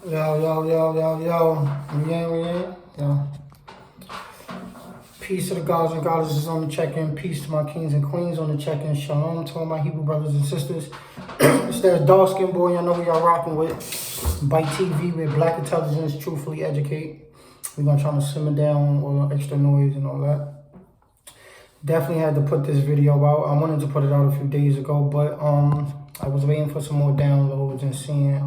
Yo. Peace to the gods and goddesses on the check-in. Peace to my kings and queens on the check-in. Shalom to all my Hebrew brothers and sisters. It's that dark-skinned boy I know we are rocking with. Bite TV with Black.intelligence, Truthfully.educate. We're going to try to simmer down all the extra noise and all that. Definitely had to put this video out. I wanted to put it out a few days ago, but I was waiting for some more downloads and seeing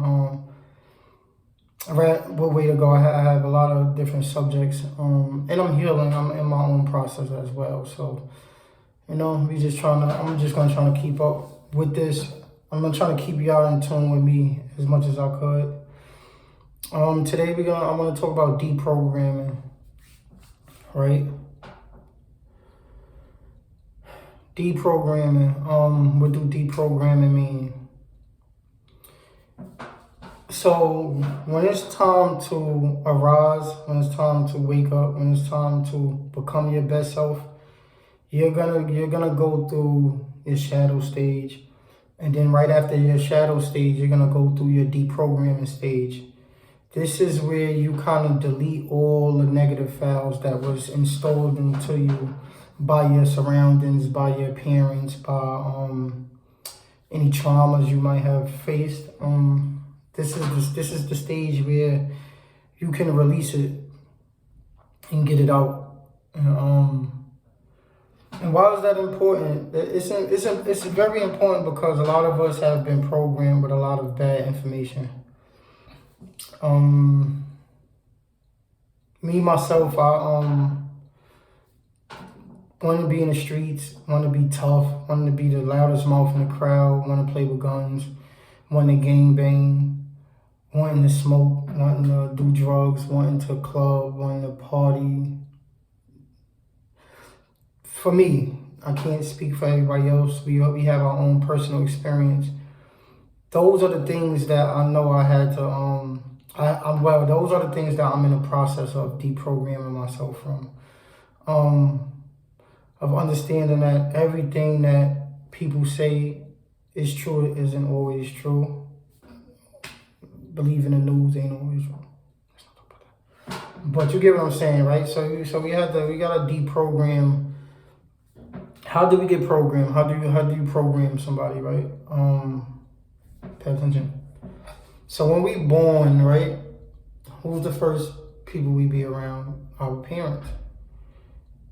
what way to go. I have a lot of different subjects, and I'm healing. I'm in my own process as well. So, I'm just gonna try to keep up with this. I'm gonna try to keep y'all in tune with me as much as I could. Today I'm gonna talk about deprogramming, right? Deprogramming. What do deprogramming mean? So when it's time to arise, when it's time to wake up, when it's time to become your best self, you're gonna go through your shadow stage, and then right after your shadow stage, you're gonna go through your deprogramming stage. This is where you kind of delete all the negative files that was installed into you by your surroundings, by your parents, by any traumas you might have faced. This is the stage where you can release it and get it out. And why is that important? It's very important because a lot of us have been programmed with a lot of bad information. Me myself, I want to be in the streets, want to be tough, want to be the loudest mouth in the crowd, want to play with guns, want to gangbang, wanting to smoke, wanting to do drugs, wanting to club, wanting to party. For me, I can't speak for everybody else. We have our own personal experience. Those are the things that I know I had to, those are the things that I'm in the process of deprogramming myself from. Of understanding that everything that people say is true isn't always true. Believing the news ain't always true. But you get what I'm saying, right? So we gotta deprogram. How do we get programmed? How do you program somebody, right? Pay attention. So when we born, right, who's the first people we be around? Our parents.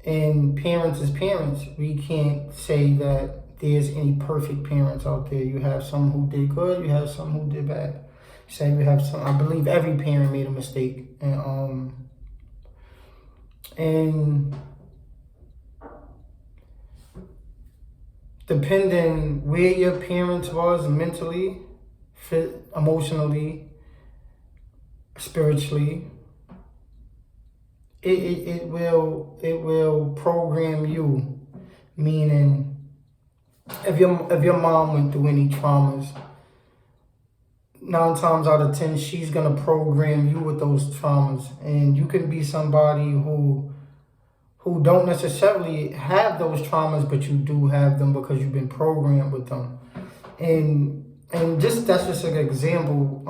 And parents is parents. We can't say that there's any perfect parents out there. You have some who did good, you have some who did bad. Say we have some. I believe every parent made a mistake, and depending where your parents was mentally, emotionally, spiritually, it will program you. Meaning, if your mom went through any traumas, 9 times out of 10, she's gonna program you with those traumas, and you can be somebody who don't necessarily have those traumas, but you do have them because you've been programmed with them. And that's just an example.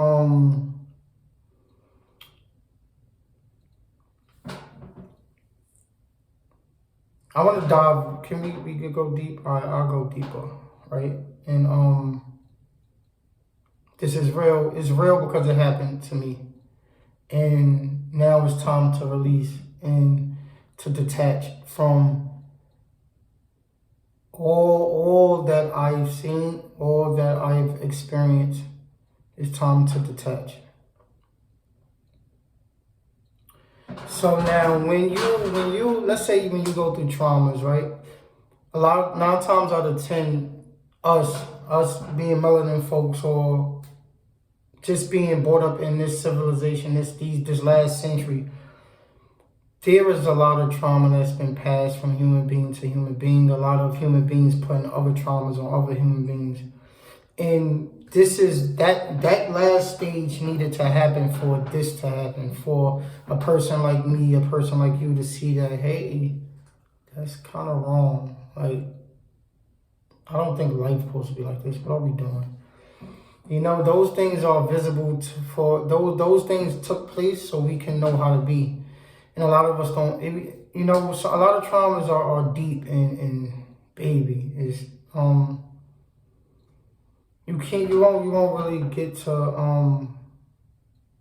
I want to dive. Can we could go deep? All right, I'll go deeper, right? And this is real. It's real because it happened to me. And now it's time to release and to detach from all that I've seen, all that I've experienced. It's time to detach. So now when you let's say when you go through traumas, right? 9 times out of 10, us being melanin folks, or just being brought up in this civilization, this last century, there is a lot of trauma that's been passed from human being to human being. A lot of human beings putting other traumas on other human beings. And this is that last stage needed to happen for this to happen, for a person like me, a person like you to see that, hey, that's kind of wrong. Like, I don't think life's supposed to be like this. What are we doing? You know, those things are visible for those things took place so we can know how to be. And a lot of us don't. You know, so a lot of traumas are deep and baby is you won't really get to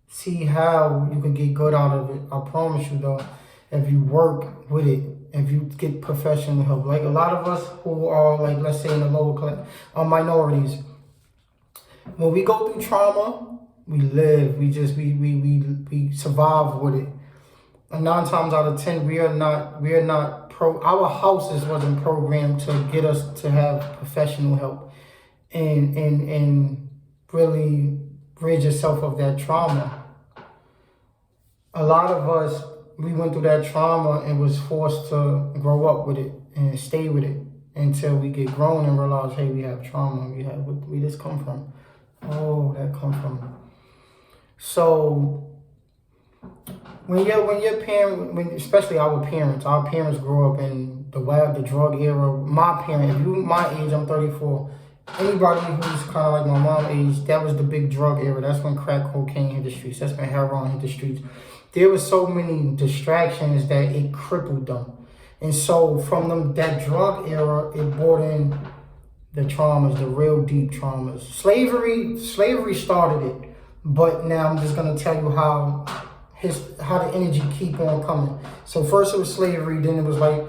see how you can get good out of it. I promise you though, if you work with it, if you get professional help. Like a lot of us who are like, let's say in the lower class, are minorities. When we go through trauma, we live. We survive with it. And 9 times out of 10, we are not our houses wasn't programmed to get us to have professional help and really rid yourself of that trauma. A lot of us, we went through that trauma and was forced to grow up with it and stay with it until we get grown and realize, hey, we have trauma. We just come from. Oh, that come from. So when your parent, especially our parents grew up in the drug era. My parents, if you my age, I'm 34. Anybody who's kind of like my mom age, that was the big drug era. That's when crack cocaine hit the streets. That's when heroin hit the streets. There was so many distractions that it crippled them. And so from that drug era, it brought in the traumas, the real deep traumas. Slavery started it. But now I'm just going to tell you how the energy keep on coming. So first it was slavery, then it was like,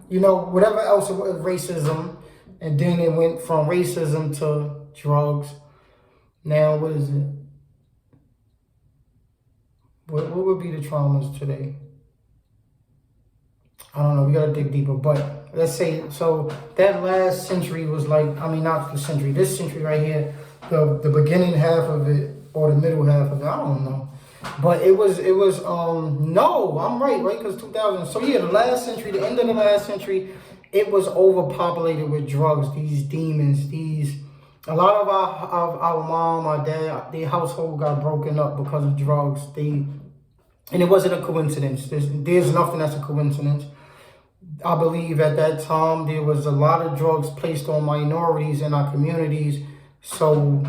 you know, whatever else it was, racism. And then it went from racism to drugs. Now, what is it? What would be the traumas today? I don't know. We got to dig deeper. But let's say, so that last century was like, I mean, not the century. This century right here, the beginning half of it or the middle half of it, I don't know. But it was no, I'm right? Because 2000. So yeah, the last century, the end of the last century, it was overpopulated with drugs. These demons, a lot of our mom, our dad, their household got broken up because of drugs. And it wasn't a coincidence. There's nothing that's a coincidence. I believe at that time there was a lot of drugs placed on minorities in our communities. So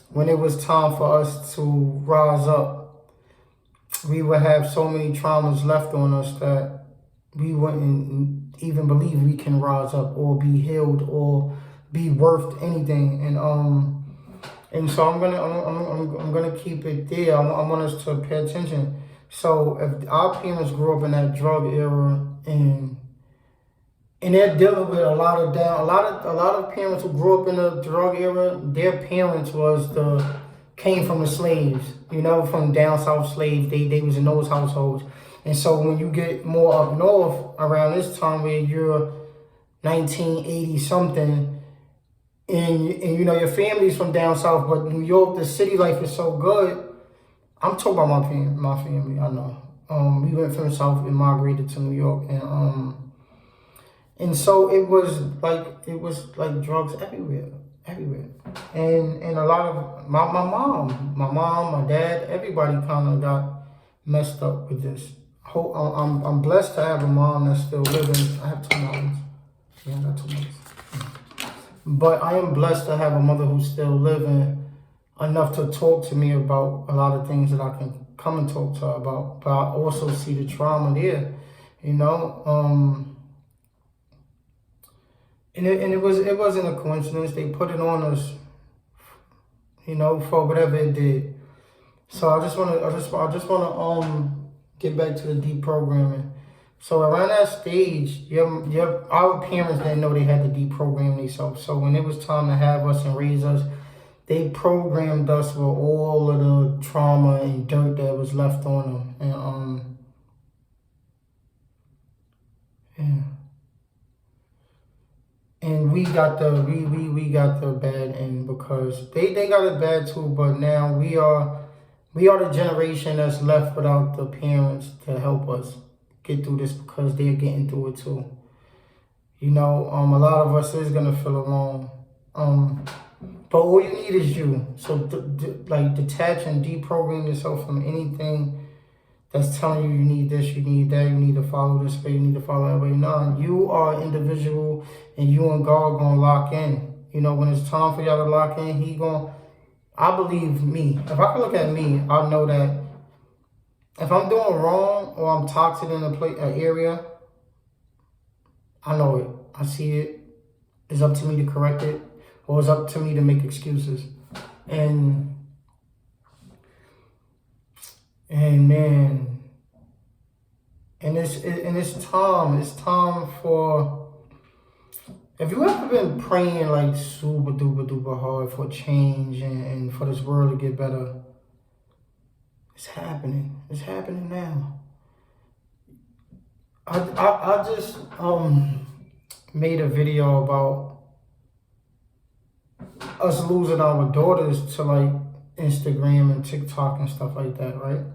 when it was time for us to rise up, we would have so many traumas left on us that we wouldn't even believe we can rise up or be healed or be worth anything. And so I'm gonna keep it there. I want us to pay attention. So if our parents grew up in that drug era and they're dealing with a lot of parents who grew up in the drug era, their parents came from the slaves, you know, from down south slaves. They was in those households. And so when you get more up north around this time where you're 1980 something and you know your family's from down south, but New York, the city life is so good. I'm talking about my family, I know. We went from the south and migrated to New York, and so it was like drugs everywhere. And a lot of my mom, my dad, everybody kind of got messed up with this. I'm blessed to have a mom that's still living. I have 2 moms. Yeah, I got 2 moms. But I am blessed to have a mother who's still living enough to talk to me about a lot of things that I can come and talk to her about. But I also see the trauma there, you know. And it wasn't a coincidence. They put it on us, you know, for whatever it did. So I just wanna get back to the deprogramming. So around that stage, our parents didn't know they had to deprogram themselves. So when it was time to have us and raise us, they programmed us with all of the trauma and dirt that was left on them. And and we got the bad end because they got it bad too. But now we are the generation that's left without the parents to help us get through this because they're getting through it too. You know, a lot of us is gonna feel alone. But all you need is you. So like detach and deprogram yourself from anything that's telling you need this, you need that, you need to follow this way, you need to follow that way. No, you are individual and you and God gonna lock in. You know, when it's time for y'all to lock in, he gonna I believe me. If I can look at me, I'll know that if I'm doing wrong or I'm toxic in an area, I know it. I see it. It's up to me to correct it, or it's up to me to make excuses. And man, and it's time. It's time for. Have you ever been praying like super duper duper hard for change and for this world to get better? It's happening. It's happening now. I just made a video about us losing our daughters to like Instagram and TikTok and stuff like that, right?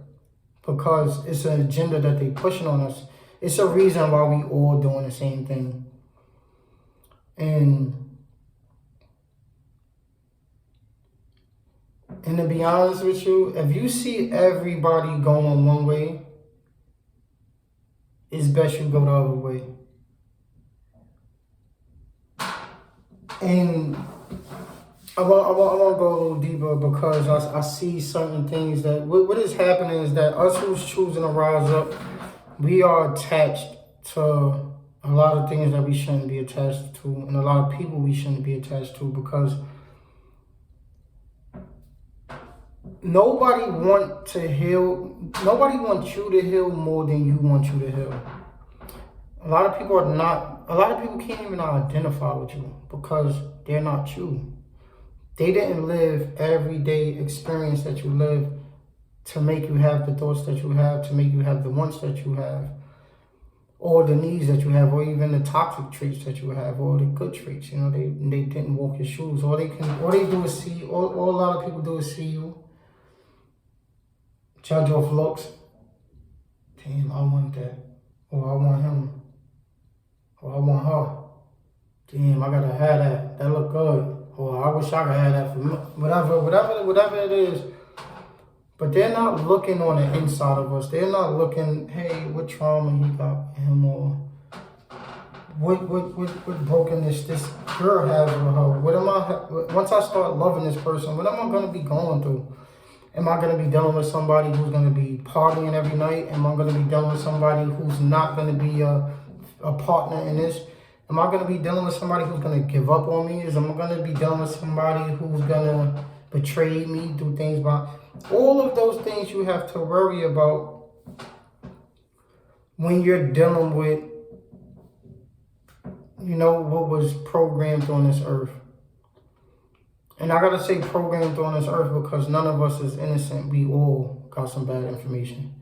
Because it's an agenda that they pushing on us. It's a reason why we all doing the same thing. And to be honest with you, if you see everybody going one way, it's best you go the other way. And I want to go a little deeper because I see certain things that what is happening is that us who's choosing to rise up, we are attached to a lot of things that we shouldn't be attached to, and a lot of people we shouldn't be attached to, because nobody wants you to heal more than you want you to heal. A lot of people can't even identify with you because they're not you. They didn't live everyday experience that you live to make you have the thoughts that you have, to make you have the wants that you have, or the needs that you have, or even the toxic traits that you have, or the good traits. You know, they didn't walk your shoes. All they do is see. All a lot of people do is see you, judge off looks. Damn, I want that, or I want him, or I want her. Damn, I gotta have that. That look good. Or I wish I could have that for me. Whatever it is. But they're not looking on the inside of us. They're not looking, hey, what trauma he got in him, or what brokenness this girl has with her. Once I start loving this person, what am I gonna be going through? Am I gonna be dealing with somebody who's gonna be partying every night? Am I gonna be dealing with somebody who's not gonna be a partner in this? Am I going to be dealing with somebody who's going to give up on me? Am I going to be dealing with somebody who's going to betray me, do things by... All of those things you have to worry about when you're dealing with, you know, what was programmed on this earth. And I got to say programmed on this earth because none of us is innocent. We all got some bad information.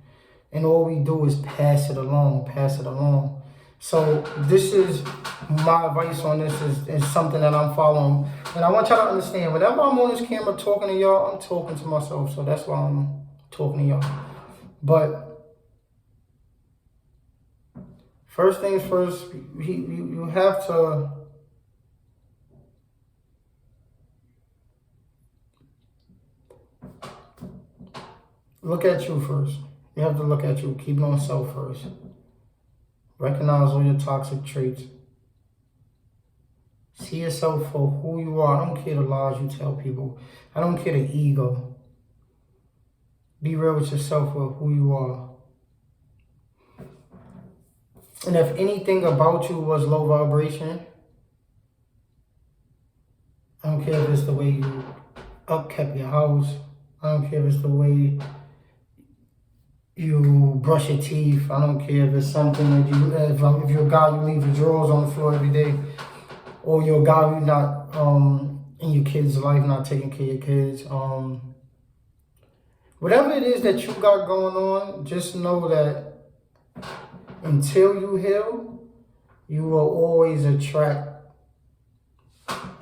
And all we do is pass it along. So this is my advice on this is something that I'm following. And I want y'all to understand, whenever I'm on this camera talking to y'all, I'm talking to myself. So that's why I'm talking to y'all. But first things first, you have to look at you first. You have to look at you. Keep on self first. Recognize all your toxic traits. See yourself for who you are. I don't care the lies you tell people. I don't care the ego. Be real with yourself for who you are. And if anything about you was low vibration, I don't care if it's the way you upkept your house. I don't care if it's the way you brush your teeth. I don't care if it's something that if you're a guy, you leave your drawers on the floor every day, or you're a guy who's not in your kid's life, not taking care of your kids. Whatever it is that you got going on, just know that until you heal, you will always attract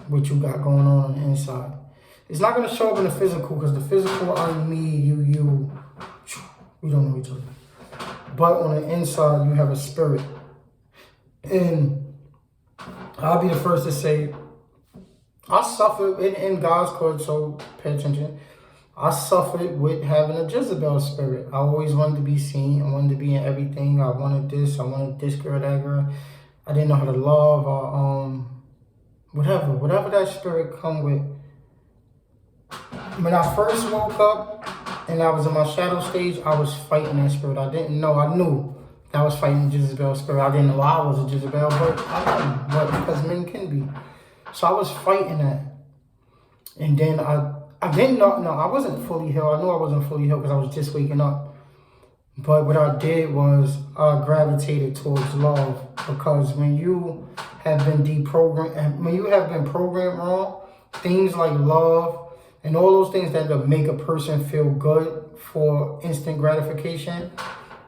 what you got going on the inside. It's not going to show up in the physical, because the physical, I'm me, you. We don't know each other. But on the inside, you have a spirit. And I'll be the first to say, I suffered in God's court, so pay attention. I suffered with having a Jezebel spirit. I always wanted to be seen. I wanted to be in everything. I wanted this. I wanted this girl, that girl. I didn't know how to love, or whatever that spirit come with. when I first woke up and I was in my shadow stage, I was fighting that spirit. I didn't know. I knew that I was fighting Jezebel's spirit. I didn't know I was a Jezebel, but I didn't. But because men can be. So I was fighting that. And then I didn't know, no, I wasn't fully healed. I knew I wasn't fully healed because I was just waking up. But what I did was I gravitated towards love, because when you have been deprogrammed, when you have been programmed wrong, things like love and all those things that make a person feel good for instant gratification,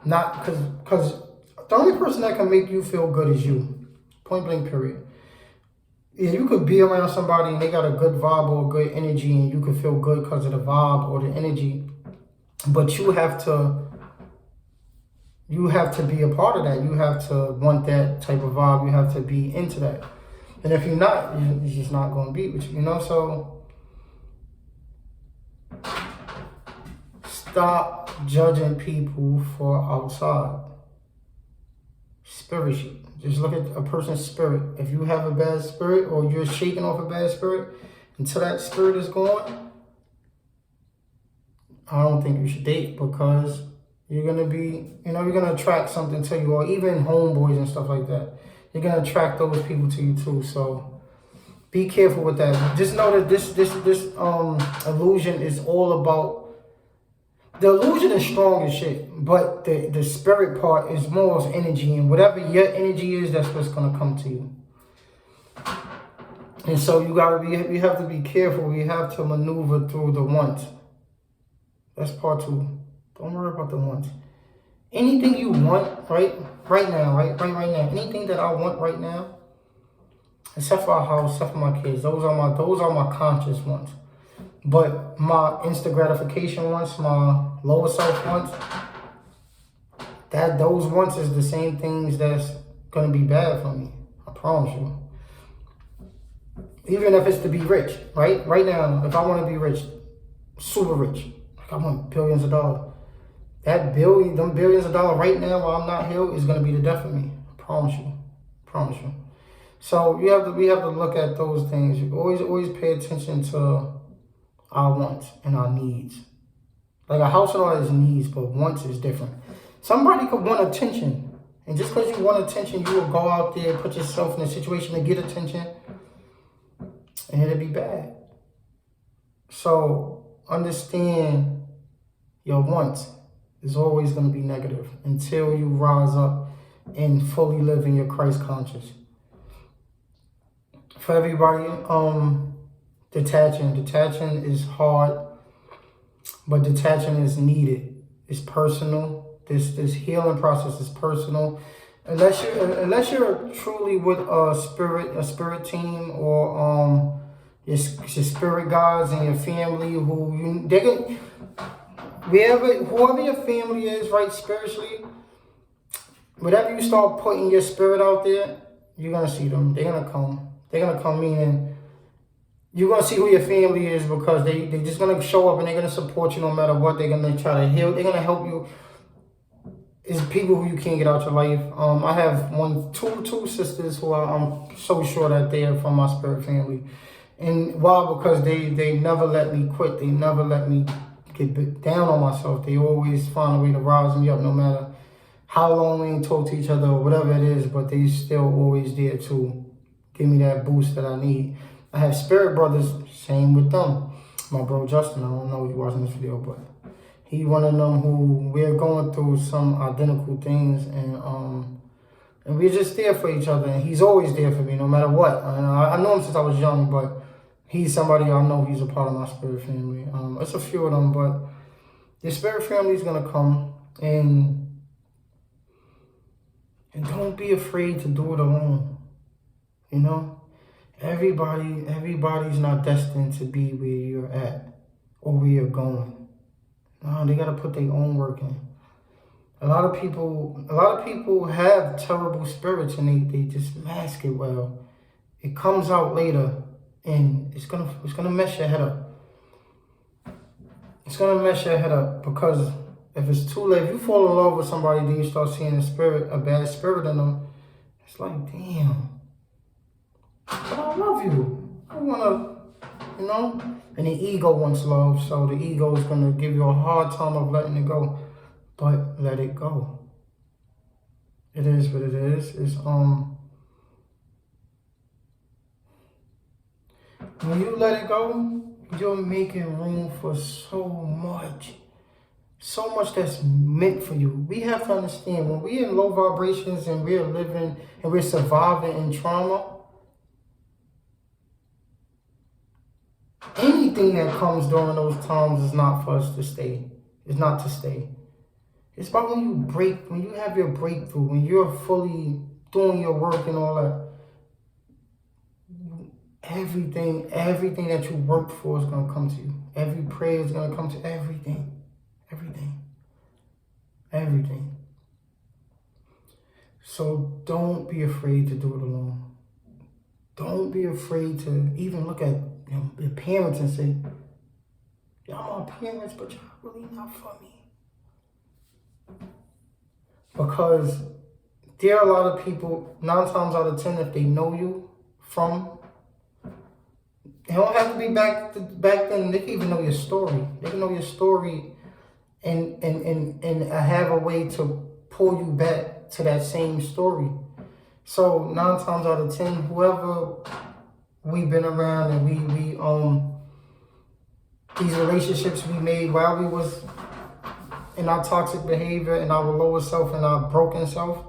not because the only person that can make you feel good is you, point blank period. Yeah, you could be around somebody and they got a good vibe or good energy and you could feel good because of the vibe or the energy, but you have to be a part of that. You have to want that type of vibe. You have to be into that. And if you're not, it's just not going to be with you, So stop judging people for outside. Spirit shit. Just look at a person's spirit. If you have a bad spirit or you're shaking off a bad spirit, until that spirit is gone, I don't think you should date, because you're going to be, you're going to attract something to you, or even homeboys and stuff like that. You're going to attract those people to you too. So be careful with that. Just know that this illusion is all about, the illusion is strong as shit, but the spirit part is more energy, and whatever your energy is, that's what's going to come to you. And so you have to be careful. You have to maneuver through the wants. That's part 2. Don't worry about the wants. Anything you want right now, anything that I want right now, except for a house, except for my kids, those are my conscious wants. But my instant gratification wants, my lower self wants, those wants is the same things that's gonna be bad for me. I promise you. Even if it's to be rich, right? Right now, if I want to be rich, super rich, like I want billions of dollars. Them billions of dollars right now while I'm not healed is gonna be the death of me. I promise you. So we have to look at those things. You always pay attention to our wants and our needs. Like a house and all is needs, but wants is different. Somebody could want attention, and just because you want attention, you will go out there, put yourself in a situation to get attention, and it'll be bad. So understand your wants is always going to be negative until you rise up and fully live in your Christ conscious. For everybody, detaching is hard, but detaching is needed. It's personal. This healing process is personal. Unless you're truly with a spirit team, or your spirit guides and your family, whoever your family is, right, spiritually, whatever you start putting your spirit out there, you're gonna see them. They're gonna come, meaning you're gonna see who your family is, because they're just gonna show up and they're gonna support you no matter what. They're gonna try to heal. They're gonna help you. It's people who you can't get out your life. I have two sisters who I'm so sure that they are from my spirit family. And why? Because they never let me quit. They never let me get down on myself. They always find a way to rise me up, no matter how long we ain't talk to each other or whatever it is, but they still always there to give me that boost that I need. I have spirit brothers, same with them. My bro Justin, I don't know if you're watching this video, but he one of them who we're going through some identical things, and we're just there for each other. And he's always there for me, no matter what. I know him since I was young, but he's somebody I know. He's a part of my spirit family. It's a few of them, but your spirit family is gonna come, and don't be afraid to do it alone. Everybody's not destined to be where you're at or where you're going. No, they gotta put their own work in. A lot of people have terrible spirits, and they just mask it well. It comes out later, and it's gonna mess your head up. It's gonna mess your head up, because if it's too late, if you fall in love with somebody, then you start seeing a bad spirit in them. It's like, damn, but I love you. I wanna, you know? And the ego wants love, so the ego is going to give you a hard time of letting it go. But let it go. It is what it is. It's, when you let it go, you're making room for so much. So much that's meant for you. We have to understand, when we're in low vibrations and we're living and we're surviving in trauma, anything that comes during those times is not for us to stay. It's not to stay. It's about when you have your breakthrough, when you're fully doing your work and all that. Everything that you worked for is going to come to you. Every prayer is going to come to everything. Everything. So don't be afraid to do it alone. Don't be afraid to even look at your parents and say, y'all my parents, but y'all really not for me. Because there are a lot of people, 9 times out of 10, if they know you from, they don't have to be back then. They can even know your story. They can know your story and have a way to pull you back to that same story. So 9 times out of 10, whoever we've been around and we these relationships we made while we was in our toxic behavior, in our lower self, in our broken self,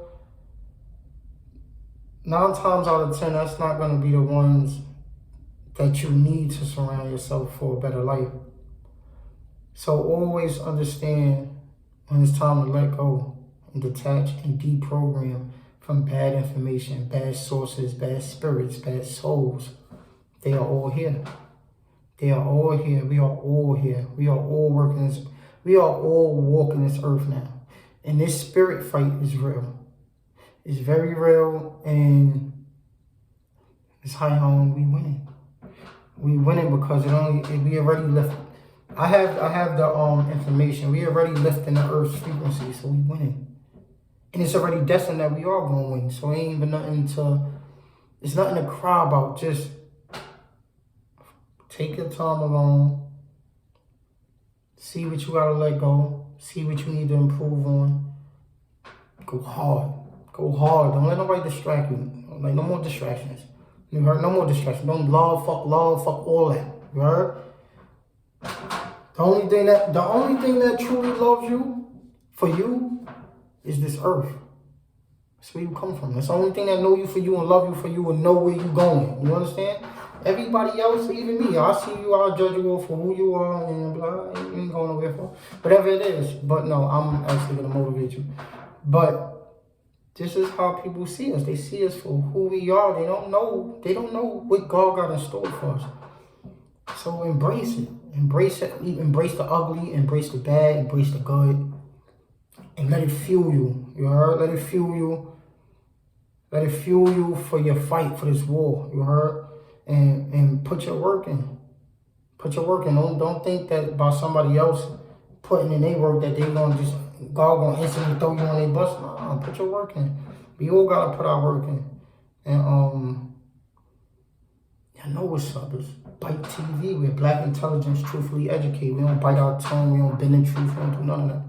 9 times out of 10, that's not going to be the ones that you need to surround yourself for a better life. So always understand when it's time to let go and detach and deprogram from bad information, bad sources, bad spirits, bad souls. They are all here. They are all here. We are all here. We are all working this. We are all walking this earth now. And this spirit fight is real. It's very real, and it's high on. We winning. We winning because we already lifted. I have the information. We already lifting the earth's frequency, so we winning. And it's already destined that we are going to win. So it ain't even nothing to cry about. Just take your time alone. See what you got to let go. See what you need to improve on. Go hard. Go hard. Don't let nobody distract you. Like, no more distractions. You heard? No more distractions. Don't love, fuck all that. You heard? The only thing that truly loves you, for you, is this earth. That's where you come from. That's the only thing that know you for you and love you for you and know where you going. You understand? Everybody else, even me, I see you, I'll judge you for who you are and blah, you ain't going nowhere for whatever it is. But no, I'm actually going to motivate you. But this is how people see us. They see us for who we are. They don't know what God got in store for us. So embrace it. Embrace it. Embrace the ugly. Embrace the bad. Embrace the good. And let it fuel you. You heard? Let it fuel you. Let it fuel you for your fight, for this war. You heard? And put your work in. Put your work in. Don't think that about somebody else putting in their work that God gonna instantly throw you on their bus. Nah, put your work in. We all gotta put our work in. And I know what's up. It's Bite TV. We're Black.intelligence, Truthfully.educates. We don't bite our tongue. We don't bend the truth. We don't do none of that.